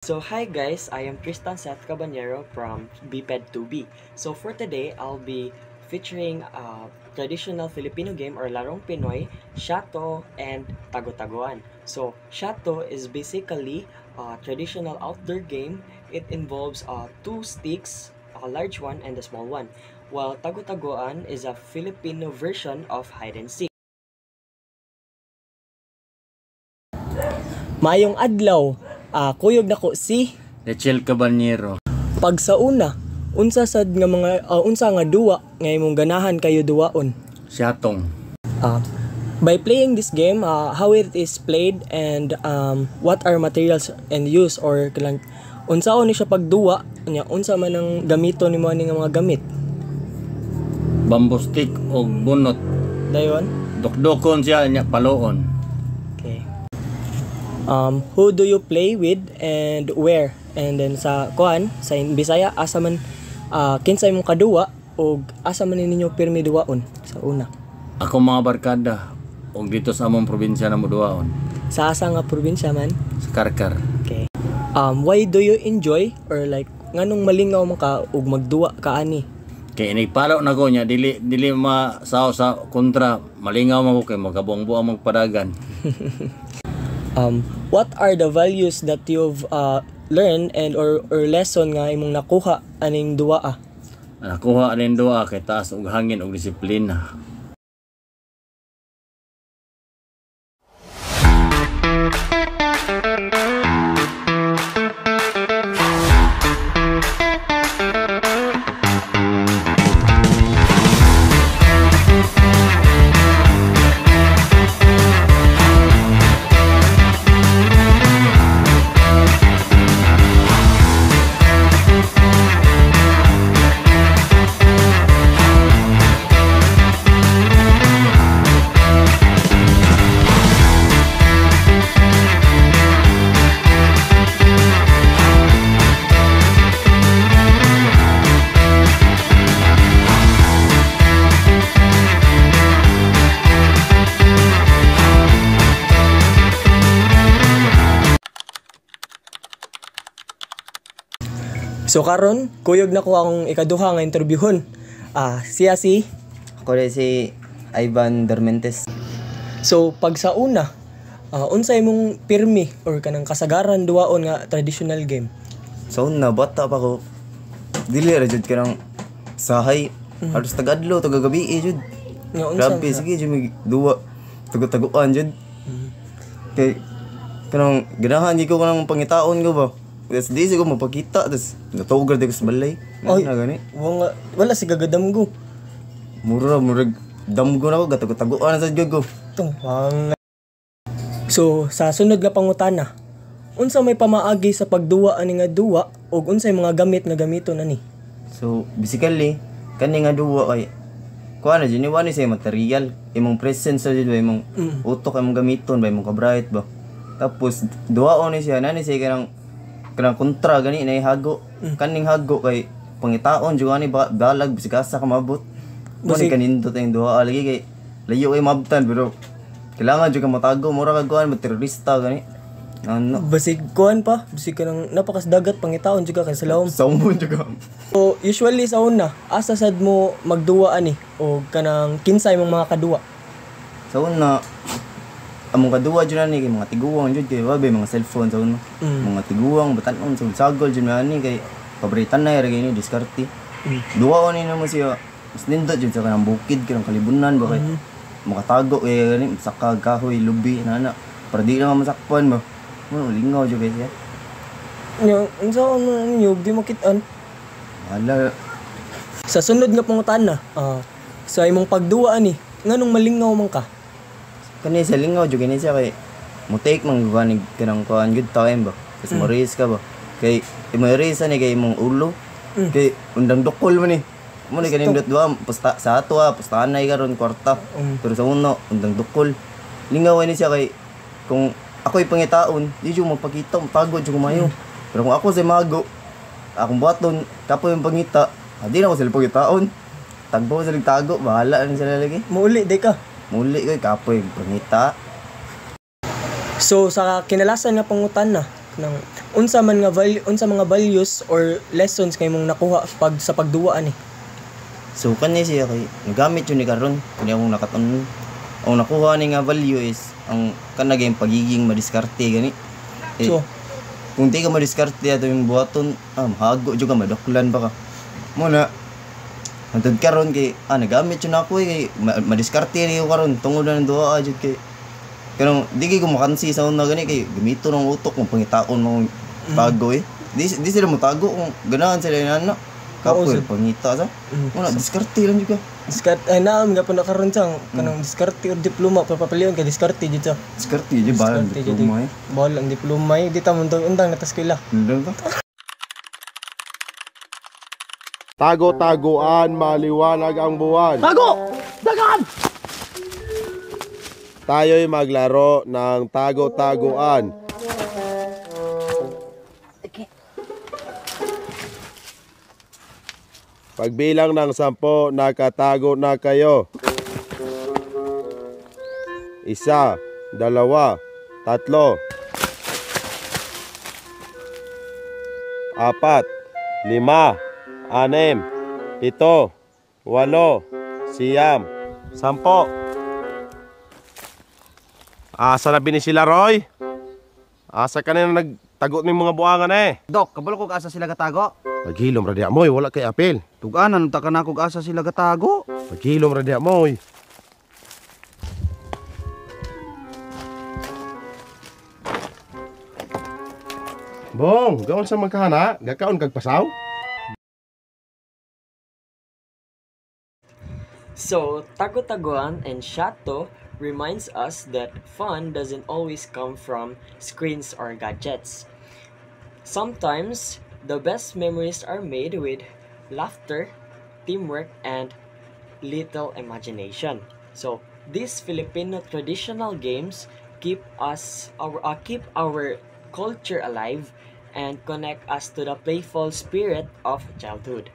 So hi guys, I am Tristan Seth Cabanero from BPED 2B. So for today, I'll be featuring a traditional Filipino game or larong Pinoy, Shato and Tago-Taguan. So Shato is basically a traditional outdoor game. It involves two sticks, a large one and a small one. While Tago-Taguan is a Filipino version of hide and seek. Mayong adlaw, kuyog nako si Rachel Cabanero. pag sa una, unsa sad nga mga unsa nga duwa nga imong ganahan kayo duwaon. Shatong. By playing this game, how it is played and what are materials and use or kalang unsaon ni siya pagduwa nya unsa man ang gamito nimo ani nga mga gamit. Bamboo stick o bunot. Dayon. Dokdokon siya nya paloon. Okay. Who do you play with and where? And then sa kuan sa Bisaya asa man kinsay imong kaduwa o asa man ninyo pirmi duwaon sa una. Ako mga barkada og dito sa among probinsya na muduaon. Sa asa nga probinsya man? Sa Karkar. Okay. Why do you enjoy or like nganong malingaw mo ka ug magduwa ka ani? Kay inigpalaw na ko nya dili masaw sa kontra malingaw man ko kay magabongbo magpadagan. What are the values that you've learned and or lesson nga imong nakuha aning duwa? Nakuha aning duwa kay taas og hangin og disiplina. So karon, kuyog na ko akong ikaduha nga interviewon. Siya si Ako rin si Ivan Dormentes. So pag sa una, unsa imong pirmi or kanang kasagaran duwaon nga traditional game? So na bata pa ko. Dili ra jud kanang sahay. Halos tagadlo tagagabi jud. Nga unsa? Grabe sige jud mig duwa. Tago-taguan jud. Kay kanang ganahan gi ko kanang pangitaon ko ba. Tapos di ko mapakita, tapos natugar di ko sa balay. Ay, na gani. wala si gagadamgo. Murag damgo na ko, gatago-taguan na sa gago. Tungpang. So, sa sunod nga pangutana, unsa may pamaagi sa pagduwa ani nga duwa ug unsay mga gamit nga gamito na ni? So, basically, kani nga duwa kay kuha na dyan, iwan sa material. Imong presence sa dyan, imong utok, imong gamiton, imong kabright ba. Tapos, duwa ni siya, nani siya kanang kontra gani na hago. Kaning hago kay pangitaon jud ani balag bisig asa ka mabot. Muni kanindot ang duha lagi kay layo kay mabtan pero kailangan jud ka matago mura ka kuan terorista gani. Ano? Basig kuan pa, basig kanang napakas dagat pangitaon jud ka kay salawom. Sawon jud ka. So usually sa una, asa sad mo magduwa ani o kanang kinsay mong mga kaduwa? Sa una among kaduwa jud ani kay mga tiguwang jud kay wabe mga cellphone sa una. Mga tiguwang batanon sa sagol jud ani kay pabritan na ra gani diskarte. Duwa ni namo siya. Mas nindot jud sa kanang bukid kanang kalibunan ba kay makatago kay gani saka kahoy lubi nana para di na masakpan ba. Lingaw jud kay siya. Nya unsa man ninyo di makit-an? Wala. Sa sunod nga pangutana, sa imong pagduwa ani, nganong malingaw man ka? Kani sa lingaw jud kani siya kay mo take man ganig kanang kuan good time ba. Kasi mo race ka ba. Kay imo race ani kay imong ulo. Kay undang dokol man ni. Mo ni kanindot duwa pusta sa ato pustanay karon kwarta. Pero sa uno undang dokol. Lingaw ni siya kay kung ako'y pangitaon, di jud magpakita, pagod jud kumayo. Pero kung ako sa mago, akong buhaton, kapoy yung pangita, di na ako sila pangitaon. Tagbo sila tago, bahala na sila lagi. Muuli day ka. Muli ko kapoy pangita. So sa kinalasan nga pangutan na nang unsa mga values or lessons kay mong nakuha sa pagduwa ani? So kanya siya kay nagamit yun ni karon kanya akong nakatanon. Ang nakuha ni nga value is ang kanagay pagiging madiskarte gani. So, Kung di ka madiskarte ato yung buhaton, mahago jud ka madoklan ba ka. Muna antod karon kay nagamit yun ako kay madiskarte niyo karon tungod na duha jud kay kanang di kay ko makansi sa una gani kay gamito ng utok mo pangitaon mo tago Di sila mo tago kung ganahan sila inana. Kapoy pangita sa. Muna diskarte lang jud ka. Naam nga po nakaroon siyang kanang diskarte or diploma papapaliwan ka diskarte dito sa Diskarte jud ba diploma bawal ang diploma di ta mundong undang natas ko ila. Ndang ka. Tago-taguan, maliwanag ang buwan. Tago! Dagan! Tayo'y maglaro ng tago-taguan. Pagbilang ng 10, nakatago na kayo. 1, 2, 3, 4, 5, 6, 7, 8, 9, 10. Asa na bini sila, Roy? Asa ka na nagtago ng mga buangan Dok, kabalo kog asa sila gatago. Paghilom ra diha moy, wala kay apel. Tuganan ta kana kog asa sila gatago. Paghilom ra diha moy. Bong, gaon sa magkahana, gakaon kag pasaw? So, tago-taguan and shato reminds us that fun doesn't always come from screens or gadgets. Sometimes, the best memories are made with laughter, teamwork, and little imagination. So, these Filipino traditional games keep our culture alive and connect us to the playful spirit of childhood.